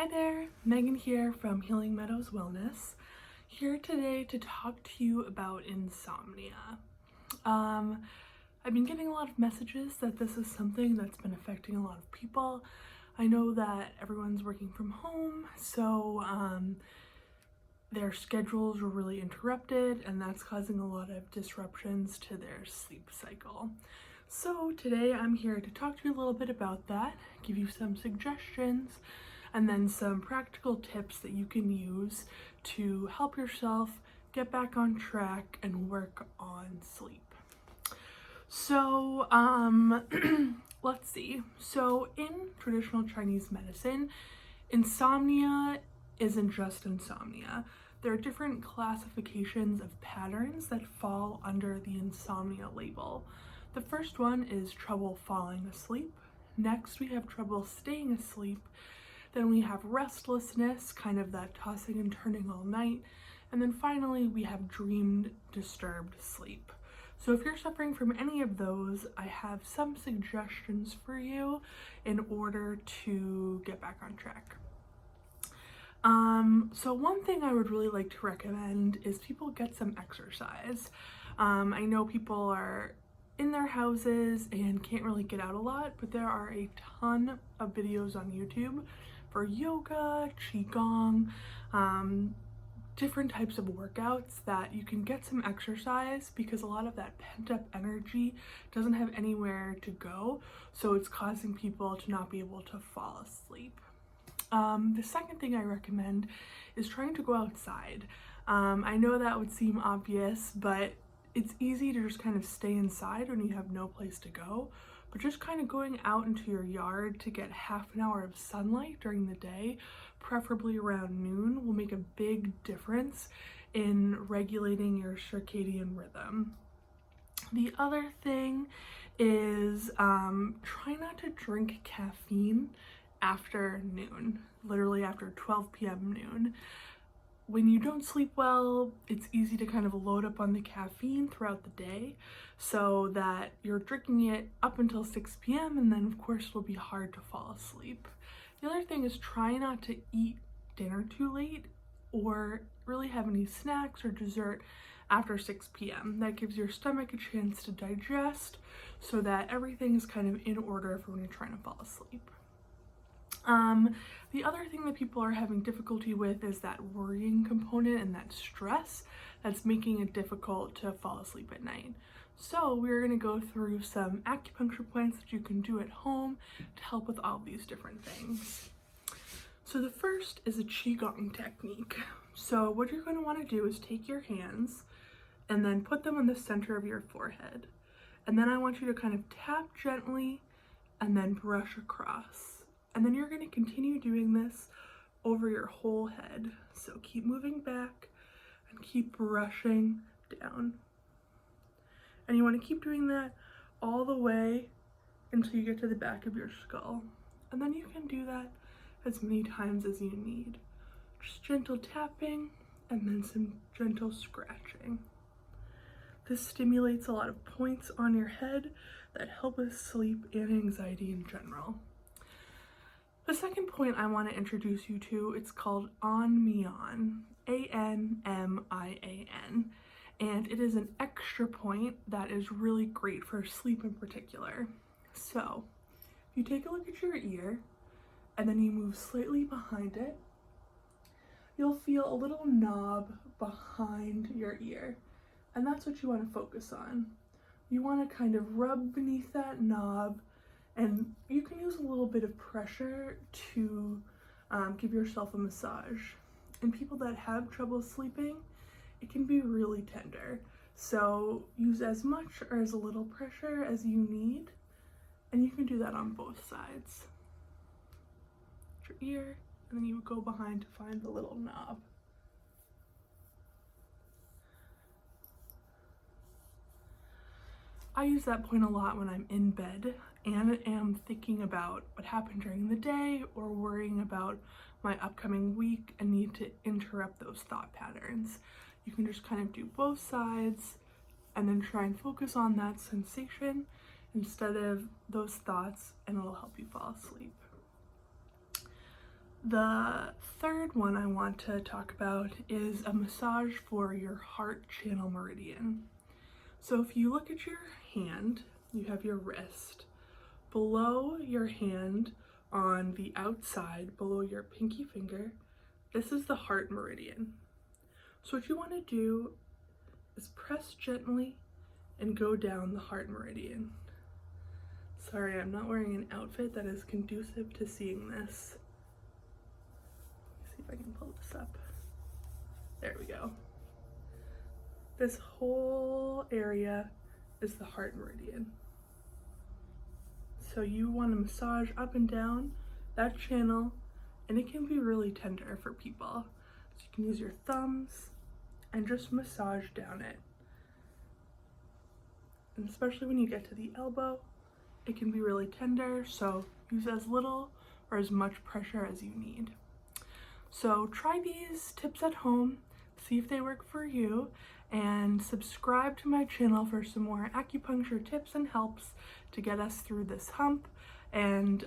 Hi there, Megan here from Healing Meadows Wellness, here today to talk to you about insomnia. I've been getting a lot of messages that this is something that's been affecting a lot of people. I know that everyone's working from home, so their schedules were really interrupted, and that's causing a lot of disruptions to their sleep cycle. So today I'm here to talk to you a little bit about that, give you some suggestions, and then some practical tips that you can use to help yourself get back on track and work on sleep. So, let's see. So in traditional Chinese medicine, insomnia isn't just insomnia. There are different classifications of patterns that fall under the insomnia label. The first one is trouble falling asleep. Next, we have trouble staying asleep. Then we have restlessness, kind of that tossing and turning all night. And then finally, we have dreamed disturbed sleep. So if you're suffering from any of those, I have some suggestions for you in order to get back on track. So one thing I would really like to recommend is people get some exercise. I know people are in their houses and can't really get out a lot, but there are a ton of videos on YouTube for yoga, qigong, different types of workouts that you can get some exercise, because a lot of that pent-up energy doesn't have anywhere to go, so it's causing people to not be able to fall asleep. The second thing I recommend is trying to go outside. I know that would seem obvious, but it's easy to just kind of stay inside when you have no place to go, but just kind of going out into your yard to get half an hour of sunlight during the day, preferably around noon, will make a big difference in regulating your circadian rhythm. The other thing is try not to drink caffeine after noon, literally after 12 p.m. noon. When you don't sleep well, it's easy to kind of load up on the caffeine throughout the day, so that you're drinking it up until 6 p.m. and then of course it'll be hard to fall asleep. The other thing is try not to eat dinner too late or really have any snacks or dessert after 6 p.m. That gives your stomach a chance to digest so that everything is kind of in order for when you're trying to fall asleep. The other thing that people are having difficulty with is that worrying component and that stress that's making it difficult to fall asleep at night. So we're going to go through some acupuncture points that you can do at home to help with all these different things. So the first is a qigong technique. So what you're going to want to do is take your hands and then put them in the center of your forehead. And then I want you to kind of tap gently and then brush across. And then you're going to continue doing this over your whole head. So keep moving back and keep brushing down. And you want to keep doing that all the way until you get to the back of your skull. And then you can do that as many times as you need. Just gentle tapping and then some gentle scratching. This stimulates a lot of points on your head that help with sleep and anxiety in general. The second point I want to introduce you to, it's called Anmian, A-N-M-I-A-N, and it is an extra point that is really great for sleep in particular. So, if you take a look at your ear, and then you move slightly behind it, you'll feel a little knob behind your ear, and that's what you want to focus on. You want to kind of rub beneath that knob, and you can use a little bit of pressure to give yourself a massage. In people that have trouble sleeping, it can be really tender. So use as much or as little pressure as you need, and you can do that on both sides. Your ear, and then you would go behind to find the little knob. I use that point a lot when I'm in bed and am thinking about what happened during the day or worrying about my upcoming week and need to interrupt those thought patterns. You can just kind of do both sides and then try and focus on that sensation instead of those thoughts, and it'll help you fall asleep. The third one I want to talk about is a massage for your heart channel meridian. So if you look at your hand, you have your wrist. Below your hand on the outside, below your pinky finger, this is the heart meridian. So what you want to do is press gently and go down the heart meridian. Sorry, I'm not wearing an outfit that is conducive to seeing this. Let's see if I can pull this up. There we go. This whole area is the heart meridian. So you want to massage up and down that channel, and it can be really tender for people. So you can use your thumbs and just massage down it. And especially when you get to the elbow, it can be really tender, so use as little or as much pressure as you need. So try these tips at home, see if they work for you, and subscribe to my channel for some more acupuncture tips and helps to get us through this hump. And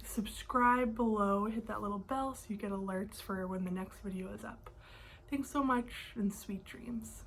subscribe below, hit that little bell so you get alerts for when the next video is up. Thanks so much and sweet dreams.